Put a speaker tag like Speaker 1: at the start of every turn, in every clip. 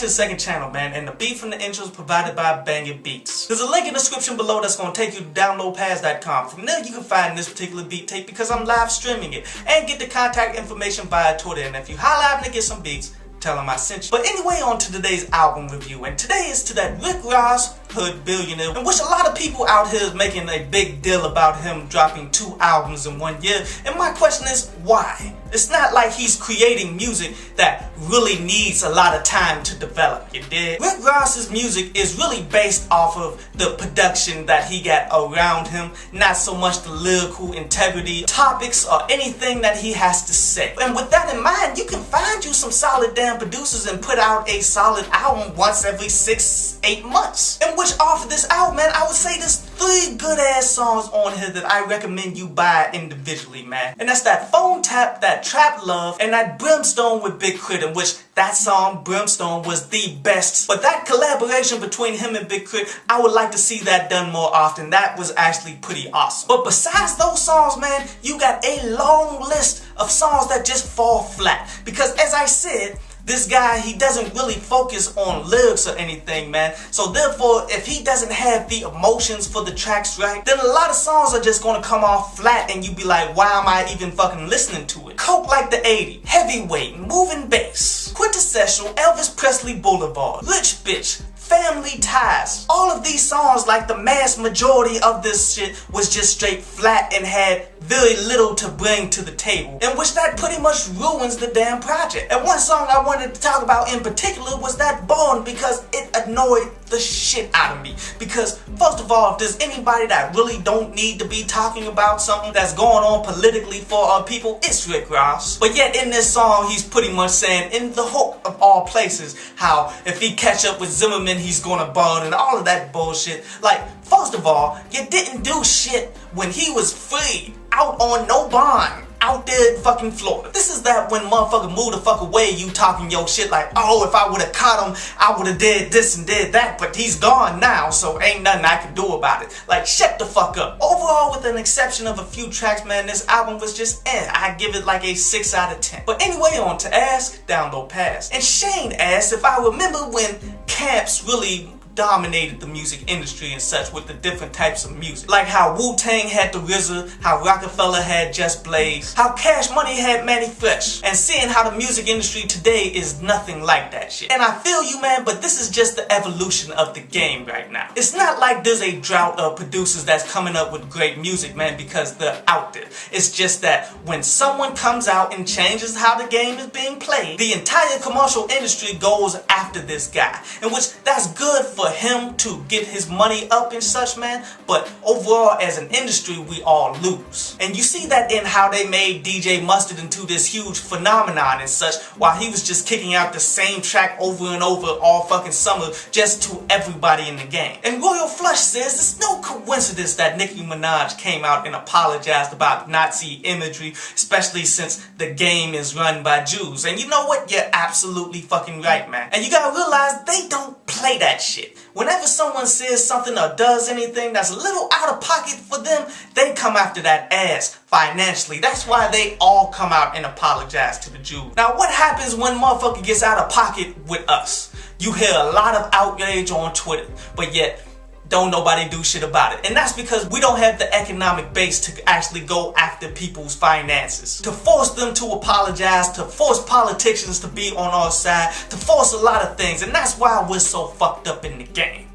Speaker 1: to the second channel, man, and the beat from the intro is provided by Banging Beats. There's a link in the description below that's going to take you to downloadpass.com. From there you can find this particular beat tape because I'm live streaming it, and get the contact information via Twitter, and if you holla at me to get some beats, tell them I sent you. But anyway, on to today's album review, and today is to that Rick Ross Hood Billionaire, in which a lot of people out here is making a big deal about him dropping 2 albums in 1 year, and my question is, why? It's not like he's creating music that really needs a lot of time to develop, you dig? Rick Ross's music is really based off of the production that he got around him, not so much the lyrical integrity, topics, or anything that he has to say. And with that in mind, you can find you some solid damn producers and put out a solid album once every 6-8 months. In which off of this album, man, I would say there's 3 good ass songs on here that I recommend you buy individually, man. And that's that Phone Tap, that Trap Love, and that Brimstone with Big Crit, in which that song, Brimstone, was the best. But that collaboration between him and Big Crit, I would like to see that done more often. That was actually pretty awesome. But besides those songs, man, you got a long list of songs that just fall flat. Because as I said, this guy, he doesn't really focus on lyrics or anything, man. So therefore, if he doesn't have the emotions for the tracks right, then a lot of songs are just gonna come off flat and you be like, why am I even fucking listening to it? Coke Like the 80s, Heavyweight, Moving Bass, Quintessential, Elvis Presley Boulevard, Rich Bitch, Family Ties. All of these songs, like the mass majority of this shit, was just straight flat and had very little to bring to the table, in which that pretty much ruins the damn project. And one song I wanted to talk about in particular was that Born, because it annoyed the shit out of me. Because first of all, if there's anybody that really don't need to be talking about something that's going on politically for our people, it's Rick Ross. But yet in this song, he's pretty much saying, in the hook of all places, how if he catch up with Zimmerman, he's gonna burn and all of that bullshit. Like, first of all, you didn't do shit when he was free, out on no bond, out there in fucking Florida. This is that when motherfucker move the fuck away, you talking your shit like, oh, if I would've caught him, I would've did this and did that, but he's gone now, so ain't nothing I can do about it. Like, shut the fuck up. Overall, with an exception of a few tracks, man, this album was just I give it like a 6 out of 10. But anyway, on to Ask, Download Pass. And Shane asked if I remember when Camps really dominated the music industry and such with the different types of music. Like how Wu-Tang had the RZA, how Rockefeller had Just Blaze, how Cash Money had Manny Fresh, and seeing how the music industry today is nothing like that shit. And I feel you, man, but this is just the evolution of the game right now. It's not like there's a drought of producers that's coming up with great music, man, because they're out there. It's just that when someone comes out and changes how the game is being played, the entire commercial industry goes after this guy. In which that's good for him to get his money up and such, man, but overall as an industry we all lose. And you see that in how they made DJ Mustard into this huge phenomenon and such, while he was just kicking out the same track over and over all fucking summer just to everybody in the game. And Royal Flush says it's no coincidence that Nicki Minaj came out and apologized about Nazi imagery, especially since the game is run by Jews. And you know what? You're absolutely fucking right, man. And you gotta realize they don't play that shit. Whenever someone says something or does anything that's a little out of pocket for them, they come after that ass financially. That's why they all come out and apologize to the Jews. Now what happens when motherfucker gets out of pocket with us? You hear a lot of outrage on Twitter, but yet don't nobody do shit about it. And that's because we don't have the economic base to actually go after people's finances, to force them to apologize, to force politicians to be on our side, to force a lot of things. And that's why we're so fucked up in the game.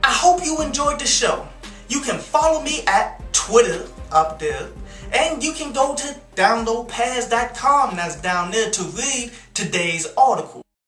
Speaker 1: I hope you enjoyed the show. You can follow me at Twitter up there, and you can go to downloadpass.com, that's down there, to read today's article.